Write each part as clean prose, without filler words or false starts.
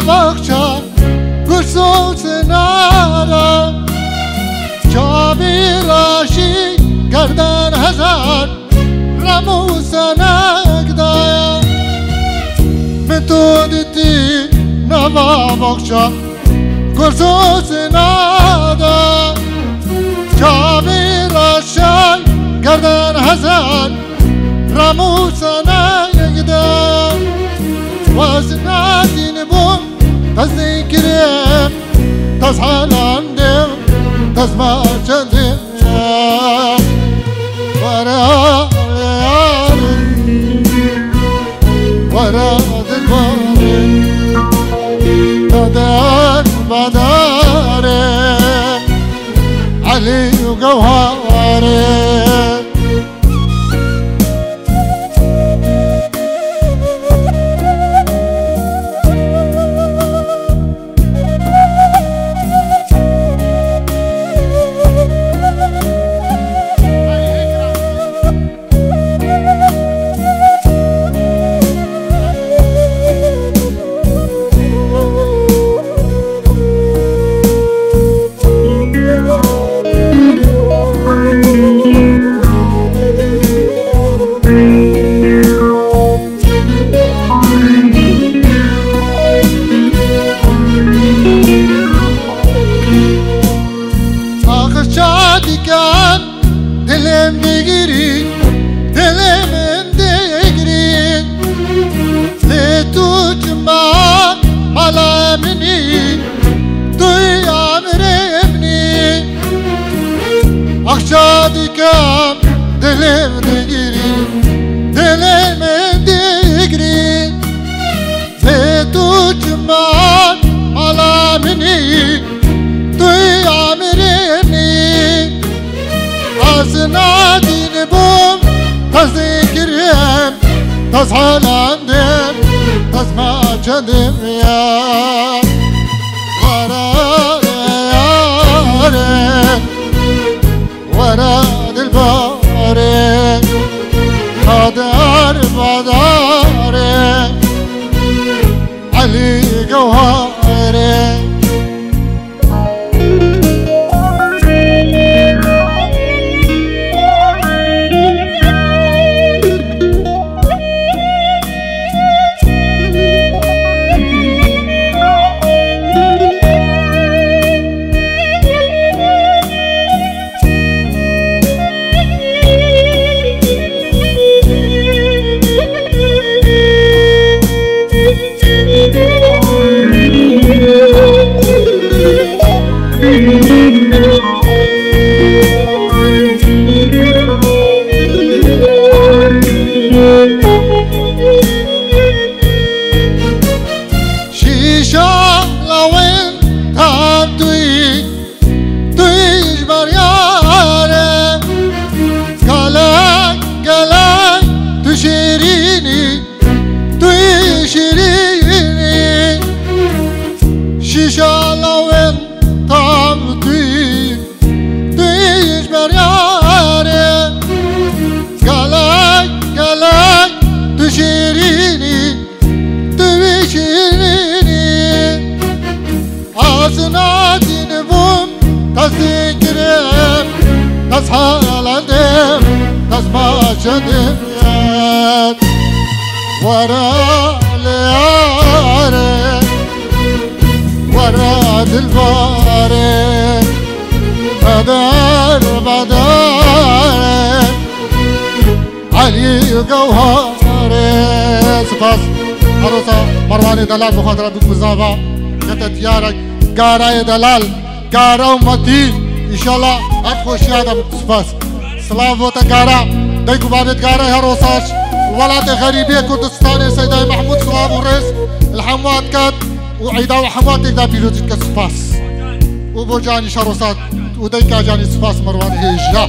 باخچه گرسوس نارا چابی راشی گردن هزار رموس نگدایا متودتی نوا باخچه گرسوس نارا چابی راشی گردن هزار رموس نگدایا وزنادين بوم تذكرين تزعل عندهم تسمع جديد ورا ورا دلباري تدار بداري علي وجوهري دلم بگیری دلم دگری لتو جمال ملامنی توی امرمنی اخشادی کم دلم دگیری دلم دگری لتو جمال ملامنی توی امرمنی أزنادين بوم تذكرهم تزعل عندهم تسمع جدهم يا ورا ياري ورا الباري قدر بداري علي جوهري تسحال عندهم تسمع جدهم ورا لياري ورا دلباري بدر بدر علي جوهري سپاس عروسه مروان دلال بخاطر بك مزابا كتت يارك قارا دلال قارا ومتين ان شاء الله ادخل شهاده سپاس سلام وتقارا ديكو بابت قارا هروساش ولات غريبيه كردستان سيدي محمود سلام ورئيس الحموات كات وعيدا وحمواتك دا بيروتك سپاس وبرجاني شروسات وديكا جاني سپاس مروان هيجا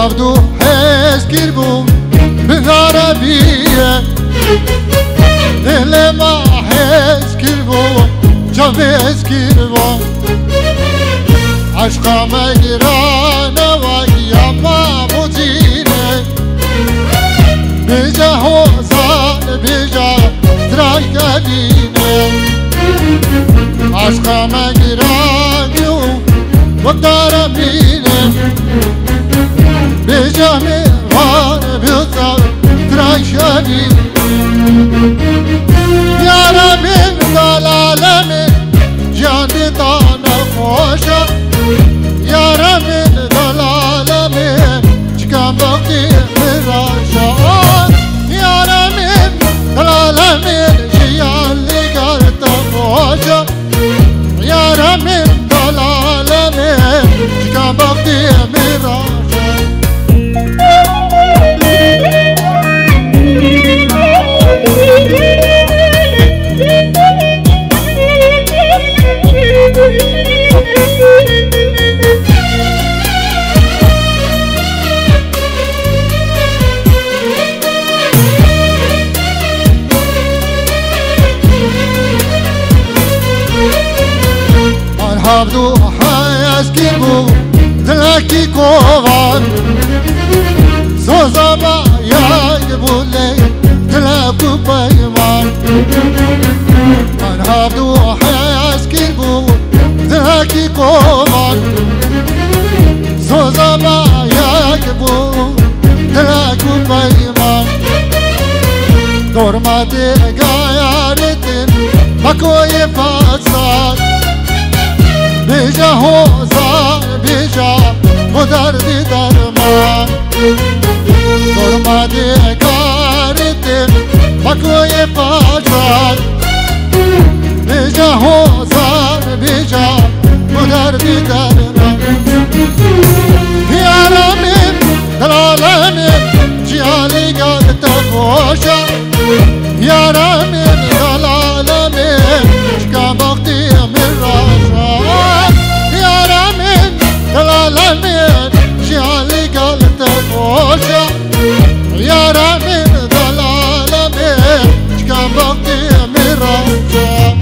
هفدو حس كربو بالعربية اللي ما حس كربو جابس كربو عشقا مجرانا ويا ما بوتيني بيجا حوزان بيجا تراكبيني عشقا مجرانا وقدر ميني بيجا ميغان بيجا تراكبيني يا رمين ضلال من جاندي طانا خوشا يا رمين ضلال من جكام بقي مراشا يا رمين ضلال من جيان لقرت خوشا يا رمين ضلال من جكام بقي مراشا هفدو حياس كيبو دلكي كوفان زوزابا يايبو لي دلكو بايمان من هفدو حياس كيبو دلكي كوفان زوزابا يايبو دلكو بايمان دورماتي غايارتين بكوي فاسان بيجا حوزان بيجا ودردي درمان دورمادي كارتين بكوي فاجان بيجا حوزان بيجا ودردي درمان يا رمين دلالمين جيالي قلت خوشا يا رمين دلالمين شكا بقتي من راشا يا رمين دلالمين جيالي قلت خوشا يا رمين دلالمين شكا بقتي من راشا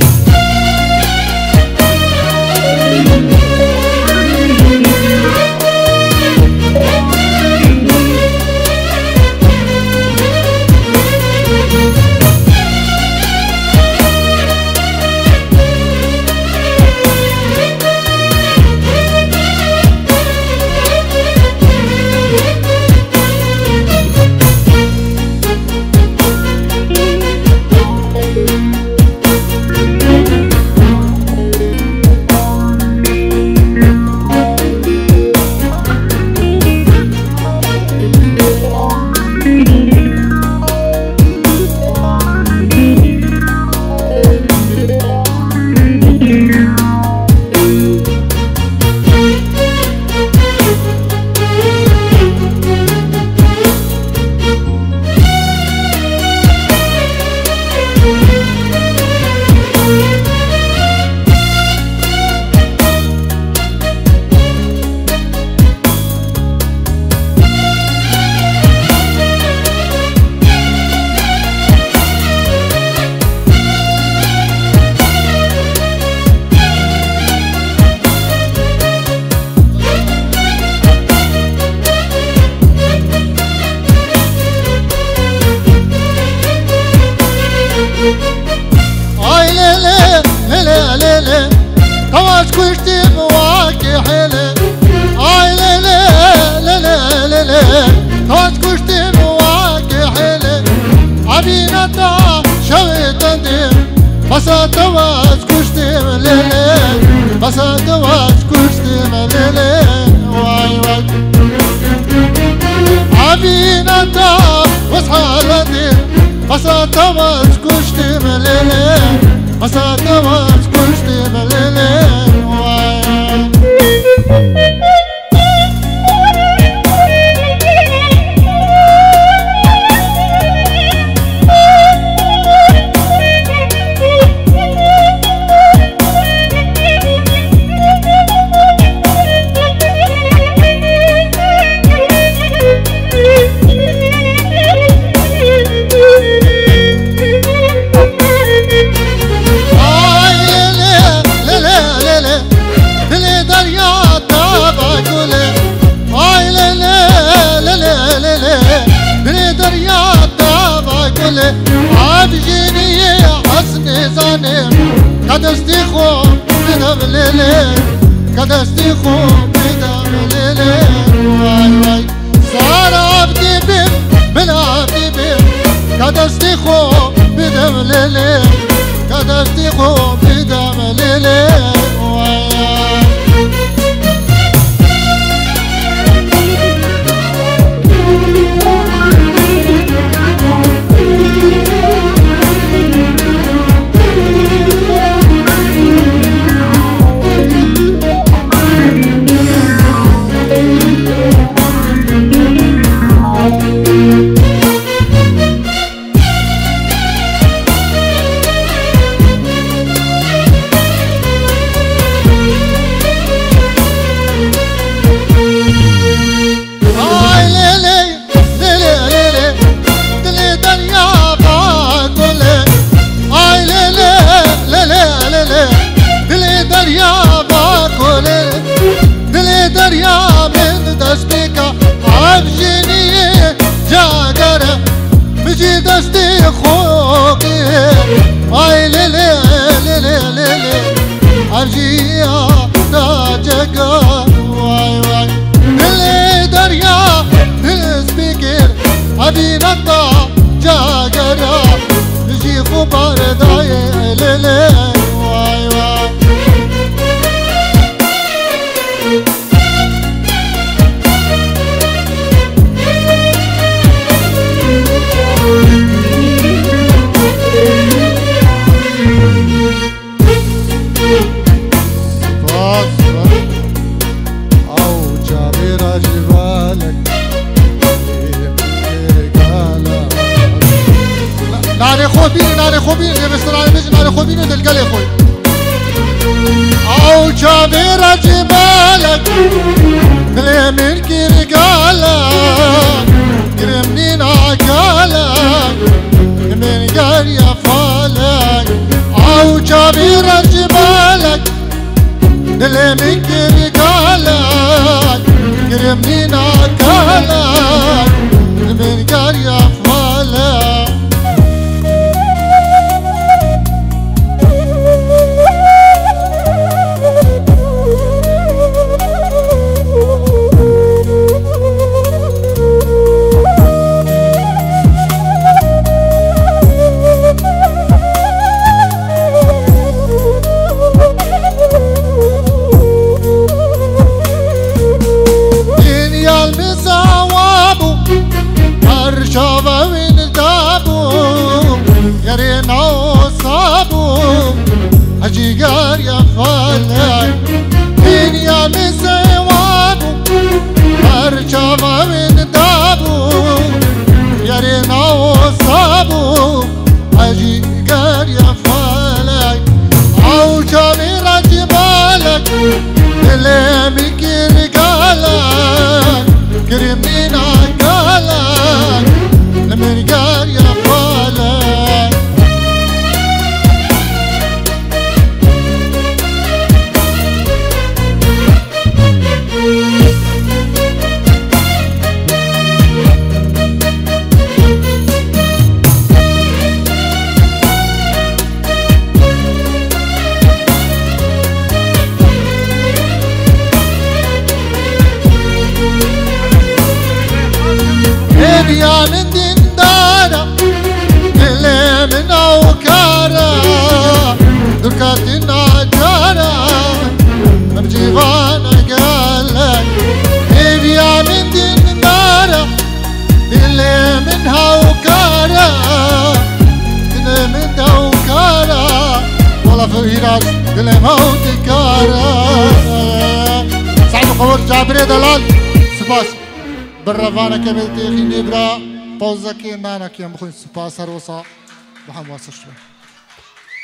تواش كشتي مواكي حيلي اي ليلي تواش كشتي مواكي حيلي عبينا تا شويت اندي بس تواش كشتي مليلي بس تواش كشتي مليلي واي واي عبينا تا وصحالتي بس تواش كشتي مليلي بس تواش كشتي مليلي واي قدشتي خو بدم ليلي قدشتي خو بدم ليلي واي واي صار عبدي بيم من عبدي بيم قدشتي خو بدم ليلي قدشتي خو بدم ليلي واي دستي خوكي اي ليلي ليلي ليلي ارجيا داجكا واي واي ليلي دريا السبيكر ابي نطا جاجرا نجي خبر داي ليلي واي واي ناري خوبين ناري خوبين يا مستر مش ناري خوبين تلقى خوي او جابر جبالك كلام الكرقالة كرمنين عقالك من قرية فالك او جابر جبالك كلام الكرقالك كرمنين عقالك من قرية فالك شابا وين دابو يرينا وصابو هجيقار يا فالك مين يا مسوابو شابا وين دابو يرينا وصابو هجيقار يا فالك او جميرة جبالك اللي مكير قالك كرمين عقالك من قال يا فالك يا من دين دارا اللي من اوكارا دركاتنا جارا بجيبانا قالك يا من دين دارا اللي من اوكارا اللي من اوكارا والله في الهراس اللي موت كارا سعد قبر جابري دلال سباس بالرفانة كملتي خي نبرا بوزكي نانا كيام خوين سباسر وصا بحم واسشوا